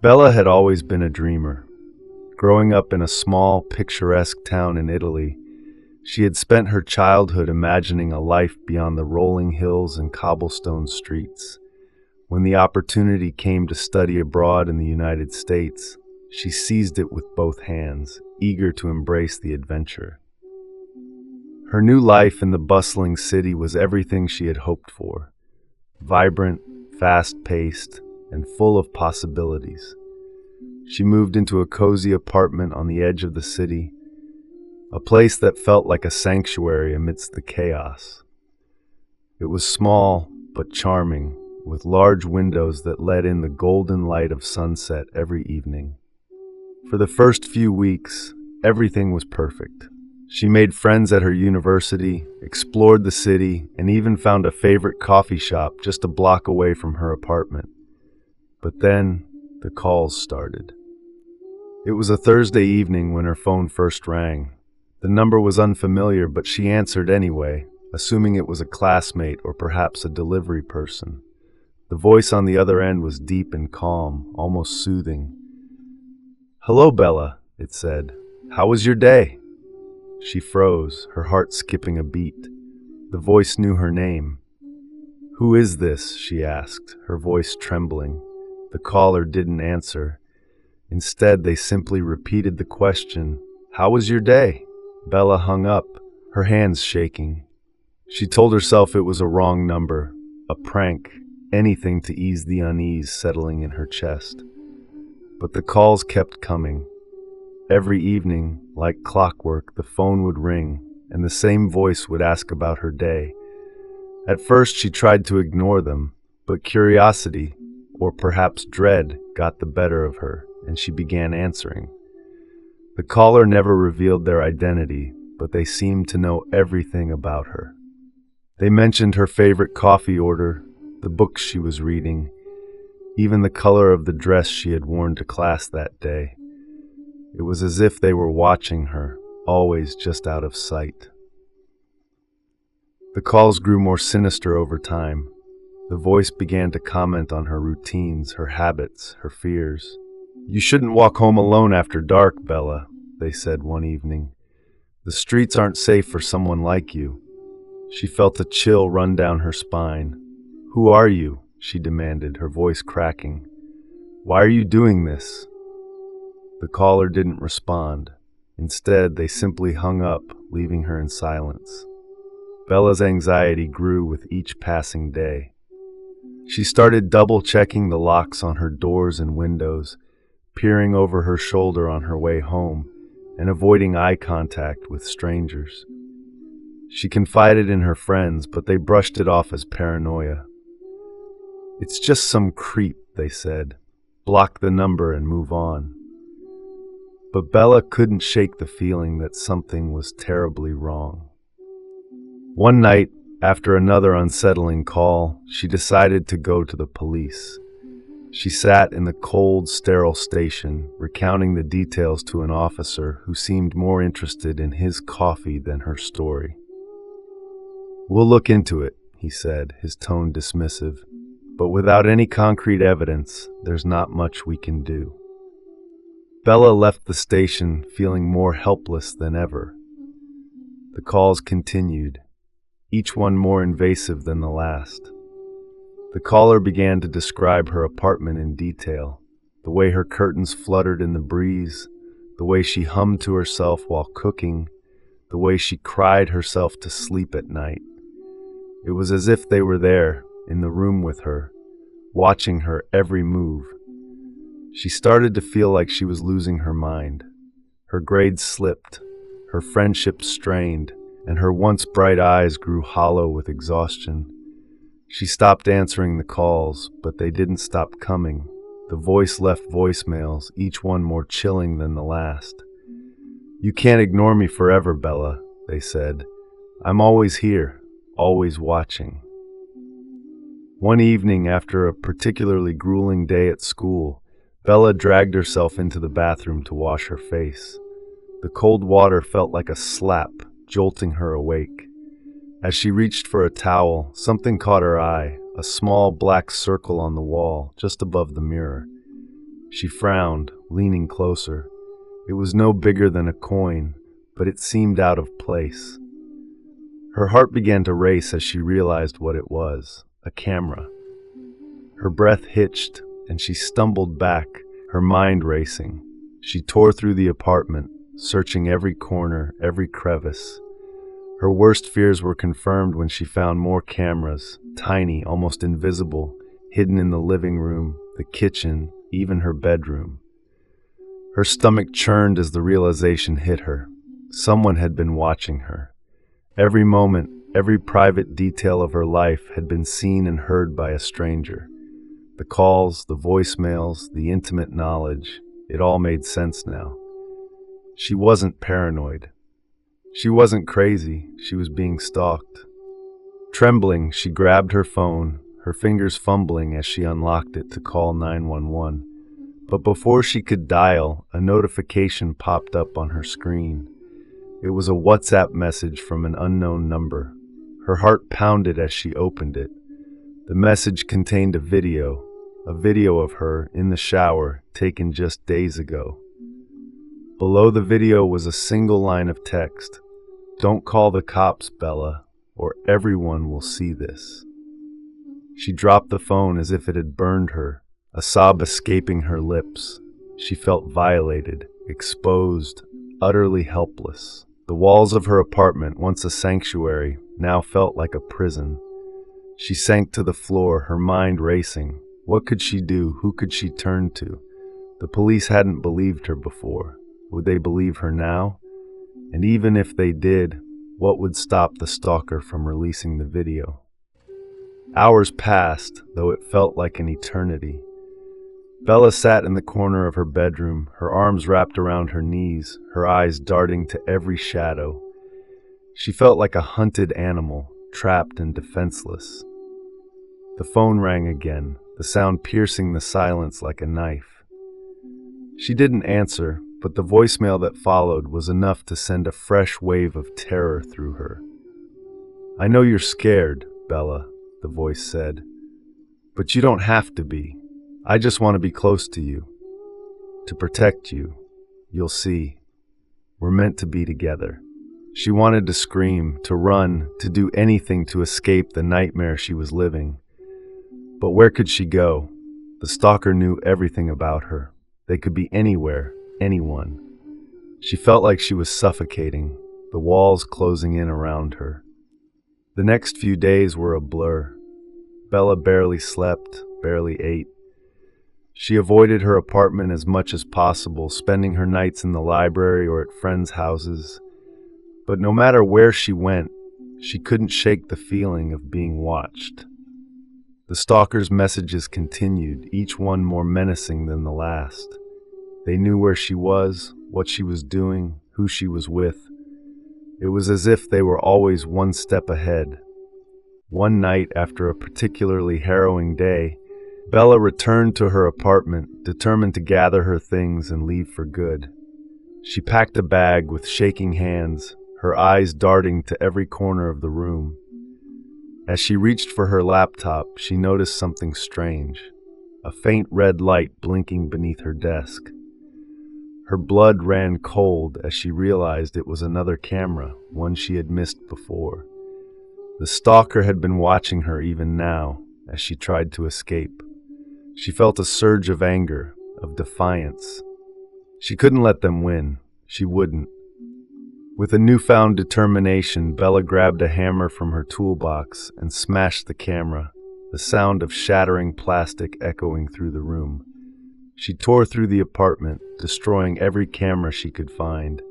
Bella had always been a dreamer. Growing up in a small, picturesque town in Italy, she had spent her childhood imagining a life beyond the rolling hills and cobblestone streets. When the opportunity came to study abroad in the United States, she seized it with both hands, eager to embrace the adventure. Her new life in the bustling city was everything she had hoped for: vibrant, fast-paced, and full of possibilities. She moved into a cozy apartment on the edge of the city, a place that felt like a sanctuary amidst the chaos. It was small but charming, with large windows that let in the golden light of sunset every evening. For the first few weeks, everything was perfect. She made friends at her university, explored the city, and even found a favorite coffee shop just a block away from her apartment. But then, the calls started. It was a Thursday evening when her phone first rang. The number was unfamiliar, but she answered anyway, assuming it was a classmate or perhaps a delivery person. The voice on the other end was deep and calm, almost soothing. "Hello, Bella," it said. "How was your day?" She froze, her heart skipping a beat. The voice knew her name. "Who is this?" she asked, her voice trembling. The caller didn't answer. Instead, they simply repeated the question, "How was your day?" Bella hung up, her hands shaking. She told herself it was a wrong number, a prank, anything to ease the unease settling in her chest. But the calls kept coming. Every evening, like clockwork, the phone would ring, and the same voice would ask about her day. At first, she tried to ignore them, but curiosity, or perhaps dread, got the better of her, and she began answering. The caller never revealed their identity, but they seemed to know everything about her. They mentioned her favorite coffee order, the books she was reading, even the color of the dress she had worn to class that day. It was as if they were watching her, always just out of sight. The calls grew more sinister over time. The voice began to comment on her routines, her habits, her fears. "You shouldn't walk home alone after dark, Bella," they said one evening. "The streets aren't safe for someone like you." She felt a chill run down her spine. "Who are you?" she demanded, her voice cracking. "Why are you doing this?" The caller didn't respond. Instead, they simply hung up, leaving her in silence. Bella's anxiety grew with each passing day. She started double-checking the locks on her doors and windows, peering over her shoulder on her way home, and avoiding eye contact with strangers. She confided in her friends, but they brushed it off as paranoia. "It's just some creep," they said. "Block the number and move on." But Bella couldn't shake the feeling that something was terribly wrong. One night, after another unsettling call, she decided to go to the police. She sat in the cold, sterile station, recounting the details to an officer who seemed more interested in his coffee than her story. "We'll look into it," he said, his tone dismissive. "But without any concrete evidence, there's not much we can do." Bella left the station feeling more helpless than ever. The calls continued, each one more invasive than the last. The caller began to describe her apartment in detail, the way her curtains fluttered in the breeze, the way she hummed to herself while cooking, the way she cried herself to sleep at night. It was as if they were there, in the room with her, watching her every move. She started to feel like she was losing her mind. Her grades slipped, her friendships strained, and her once bright eyes grew hollow with exhaustion. She stopped answering the calls, but they didn't stop coming. The voice left voicemails, each one more chilling than the last. "You can't ignore me forever, Bella," they said. "I'm always here, always watching." One evening, after a particularly grueling day at school, Bella dragged herself into the bathroom to wash her face. The cold water felt like a slap, jolting her awake. As she reached for a towel, something caught her eye, a small black circle on the wall, just above the mirror. She frowned, leaning closer. It was no bigger than a coin, but it seemed out of place. Her heart began to race as she realized what it was, a camera. Her breath hitched, and she stumbled back, her mind racing. She tore through the apartment, searching every corner, every crevice. Her worst fears were confirmed when she found more cameras, tiny, almost invisible, hidden in the living room, the kitchen, even her bedroom. Her stomach churned as the realization hit her. Someone had been watching her. Every moment, every private detail of her life had been seen and heard by a stranger. The calls, the voicemails, the intimate knowledge, it all made sense now. She wasn't paranoid. She wasn't crazy, she was being stalked. Trembling, she grabbed her phone, her fingers fumbling as she unlocked it to call 911. But before she could dial, a notification popped up on her screen. It was a WhatsApp message from an unknown number. Her heart pounded as she opened it. The message contained a video of her in the shower taken just days ago. Below the video was a single line of text. "Don't call the cops, Bella, or everyone will see this." She dropped the phone as if it had burned her, a sob escaping her lips. She felt violated, exposed, utterly helpless. The walls of her apartment, once a sanctuary, now felt like a prison. She sank to the floor, her mind racing. What could she do? Who could she turn to? The police hadn't believed her before. Would they believe her now? And even if they did, what would stop the stalker from releasing the video? Hours passed, though it felt like an eternity. Bella sat in the corner of her bedroom, her arms wrapped around her knees, her eyes darting to every shadow. She felt like a hunted animal, trapped and defenseless. The phone rang again, the sound piercing the silence like a knife. She didn't answer, but the voicemail that followed was enough to send a fresh wave of terror through her. "I know you're scared, Bella," the voice said, "but you don't have to be. I just want to be close to you, to protect you. You'll see. We're meant to be together." She wanted to scream, to run, to do anything to escape the nightmare she was living. But where could she go? The stalker knew everything about her. They could be anywhere, anyone. She felt like she was suffocating, the walls closing in around her. The next few days were a blur. Bella barely slept, barely ate. She avoided her apartment as much as possible, spending her nights in the library or at friends' houses. But no matter where she went, she couldn't shake the feeling of being watched. The stalker's messages continued, each one more menacing than the last. They knew where she was, what she was doing, who she was with. It was as if they were always one step ahead. One night, after a particularly harrowing day, Bella returned to her apartment, determined to gather her things and leave for good. She packed a bag with shaking hands, her eyes darting to every corner of the room. As she reached for her laptop, she noticed something strange, a faint red light blinking beneath her desk. Her blood ran cold as she realized it was another camera, one she had missed before. The stalker had been watching her even now, as she tried to escape. She felt a surge of anger, of defiance. She couldn't let them win. She wouldn't. With a newfound determination, Bella grabbed a hammer from her toolbox and smashed the camera, the sound of shattering plastic echoing through the room. She tore through the apartment, destroying every camera she could find.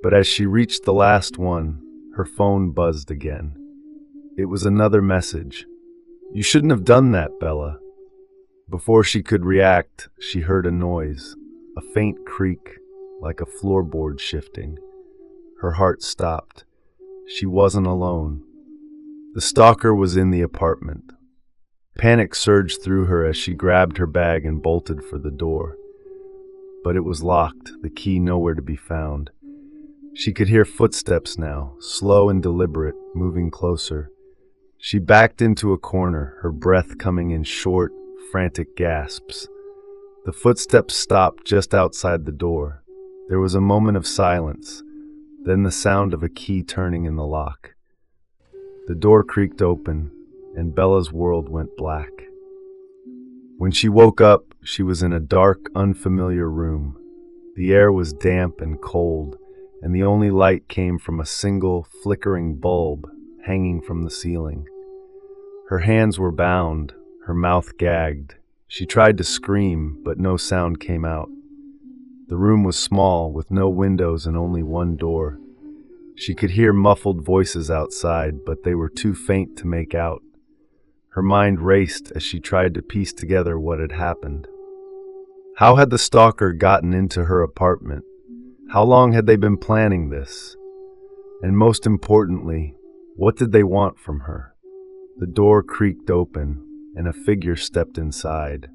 But as she reached the last one, her phone buzzed again. It was another message. "You shouldn't have done that, Bella." Before she could react, she heard a noise, a faint creak, like a floorboard shifting. Her heart stopped. She wasn't alone. The stalker was in the apartment. Panic surged through her as she grabbed her bag and bolted for the door. But it was locked, the key nowhere to be found. She could hear footsteps now, slow and deliberate, moving closer. She backed into a corner, her breath coming in short, frantic gasps. The footsteps stopped just outside the door. There was a moment of silence, then the sound of a key turning in the lock. The door creaked open, and Bella's world went black. When she woke up, she was in a dark, unfamiliar room. The air was damp and cold, and the only light came from a single, flickering bulb hanging from the ceiling. Her hands were bound, her mouth gagged. She tried to scream, but no sound came out. The room was small, with no windows and only one door. She could hear muffled voices outside, but they were too faint to make out. Her mind raced as she tried to piece together what had happened. How had the stalker gotten into her apartment? How long had they been planning this? And most importantly, what did they want from her? The door creaked open, and a figure stepped inside.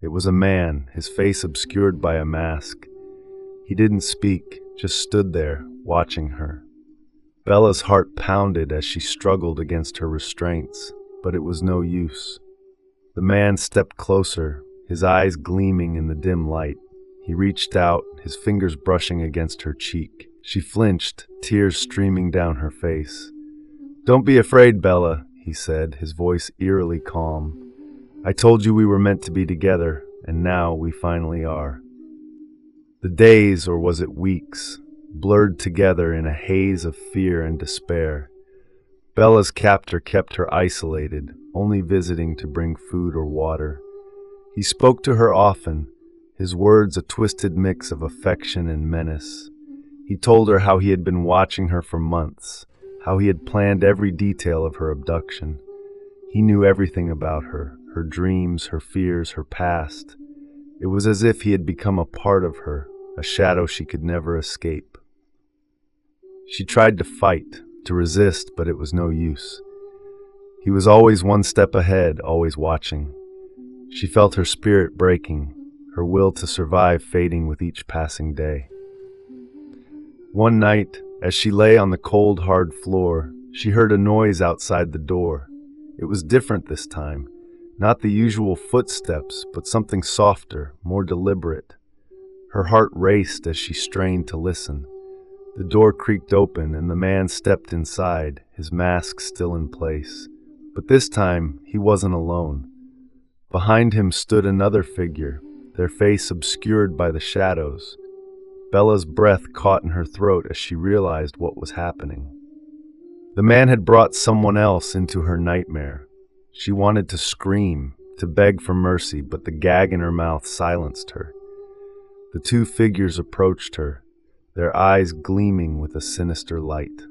It was a man, his face obscured by a mask. He didn't speak, just stood there, watching her. Bella's heart pounded as she struggled against her restraints, but it was no use. The man stepped closer, his eyes gleaming in the dim light. He reached out, his fingers brushing against her cheek. She flinched, tears streaming down her face. "Don't be afraid, Bella," he said, his voice eerily calm. "I told you we were meant to be together, and now we finally are." The days, or was it weeks, blurred together in a haze of fear and despair. Bella's captor kept her isolated, only visiting to bring food or water. He spoke to her often, his words a twisted mix of affection and menace. He told her how he had been watching her for months, how he had planned every detail of her abduction. He knew everything about her, her dreams, her fears, her past. It was as if he had become a part of her, a shadow she could never escape. She tried to fight, to resist, but it was no use. He was always one step ahead, always watching. She felt her spirit breaking, her will to survive fading with each passing day. One night, as she lay on the cold, hard floor, she heard a noise outside the door. It was different this time, not the usual footsteps, but something softer, more deliberate. Her heart raced as she strained to listen. The door creaked open and the man stepped inside, his mask still in place. But this time, he wasn't alone. Behind him stood another figure, their face obscured by the shadows. Bella's breath caught in her throat as she realized what was happening. The man had brought someone else into her nightmare. She wanted to scream, to beg for mercy, but the gag in her mouth silenced her. The two figures approached her, their eyes gleaming with a sinister light.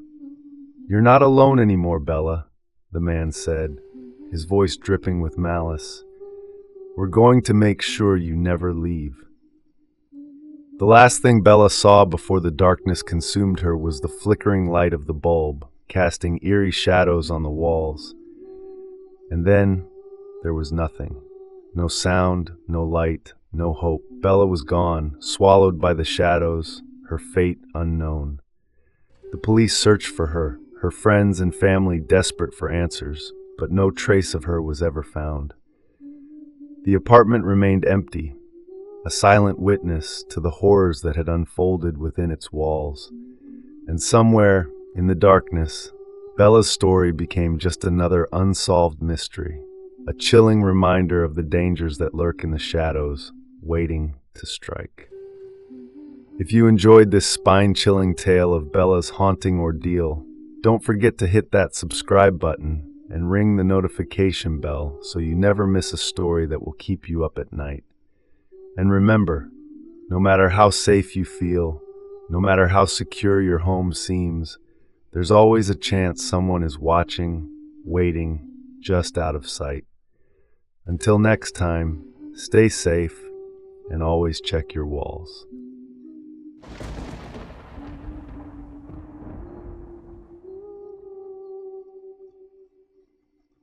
"You're not alone anymore, Bella," the man said, his voice dripping with malice. "We're going to make sure you never leave." The last thing Bella saw before the darkness consumed her was the flickering light of the bulb, casting eerie shadows on the walls. And then there was nothing. No sound, no light, no hope. Bella was gone, swallowed by the shadows, her fate unknown. The police searched for her, her friends and family desperate for answers, but no trace of her was ever found. The apartment remained empty, a silent witness to the horrors that had unfolded within its walls. And somewhere, in the darkness, Bella's story became just another unsolved mystery, a chilling reminder of the dangers that lurk in the shadows, waiting to strike. If you enjoyed this spine-chilling tale of Bella's haunting ordeal, don't forget to hit that subscribe button and ring the notification bell so you never miss a story that will keep you up at night. And remember, no matter how safe you feel, no matter how secure your home seems, there's always a chance someone is watching, waiting, just out of sight. Until next time, stay safe and always check your walls.